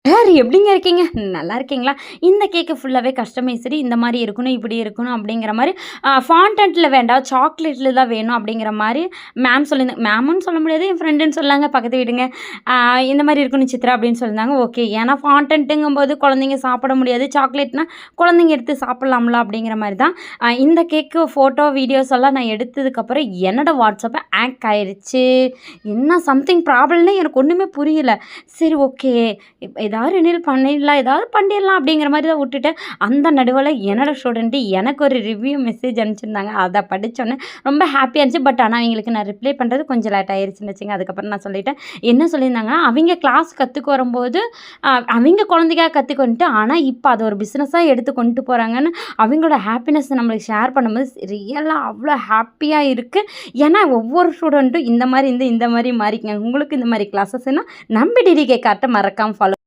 Sir எப்படிங்க இருக்கீங்க? நல்லா இருக்கீங்களா? இந்த கேக்கு ஃபுல்லாவே கஸ்டமைஸ்டு இந்த மாரி இருக்கணும், இப்படி இருக்கணும் அப்படிங்கிற மாரி ஃபாண்டன்ட்ல வேண்டாம், சாக்லேட்ல தான் வேணும் அப்படிங்கிற மாரி மேம் சொல்லியிருந்தாங்க. மேமுன்னு சொல்ல முடியாது, என் ஃப்ரெண்டுன்னு சொல்லலாங்க, பக்கத்து வீடுங்க. அ இந்த மாரி இருக்கணும் சித்ரா அப்படின்னு சொல்லியிருந்தாங்க. ஓகே. ஏன்னா ஃபாண்டன்ட்டுங்கும்போது குழந்தைங்க சாப்பிட முடியாது. சாக்லேட்னா குழந்தைங்க எடுத்து சாப்பிடலாம்ல அப்படிங்கிற மாரி தான். இந்த கேக்கு ஃபோட்டோ, வீடியோஸ் எல்லாம் நான் எடுத்ததுக்கப்புறம் என்னோட வாட்ஸ்அப்ப ஹேக் ஆயிருச்சு. என்ன சம்திங் ப்ராப்ளம்னே எனக்கு ஒண்ணுமே புரியல. சரி ஓகே. ஏதாவது ரினியூல் பண்ணிடலாம், ஏதாவது பண்ணிடலாம் அப்படிங்கிற மாரி தான் விட்டுட்டேன். அந்த நடுவுல என்னோட ஸ்டூடெண்ட்டு எனக்கு ஒரு ரிவ்யூ மெசேஜ் அனுப்பிச்சிருந்தாங்க. அத படிச்சோனே ரொம்ப ஹாப்பியா இருந்துச்சு. பட் ஆனா அவங்களுக்கு நான் ரிப்ளை பண்றது கொஞ்சம் லேட் ஆயிருச்சுன்னு வச்சுக்கங்க. அதுக்கப்புறம் நான் சொல்லிட்டேன். என்ன சொல்லியிருந்தாங்கன்னா, அவிங்க கிளாஸ் கத்துக்க வரும்போது, அவிங்க குழந்தைக்காக கத்துக்க வந்துட்டு, ஆனா இப்ப அத ஒரு பிசினஸா எடுத்து கொண்டு போறாங்கன்னு, அவிங்களோட ஹாப்பினஸ் நம்மளுக்கு ஷேர் பண்ணும்போது ரியலா அவ்ளோ ஹாப்பியா இருக்கு. ஏன்னா ஒவ்வொரு ஸ்டூடெண்ட்டும் இந்த மாரி இருந்து இந்த மாரி மாறிக்கங்க. உங்களுக்கு இந்த மாரி கிளாஸஸ்ன்னா நம்ம டிடிகே கார்ட்ட மறக்காம ஃபாலோ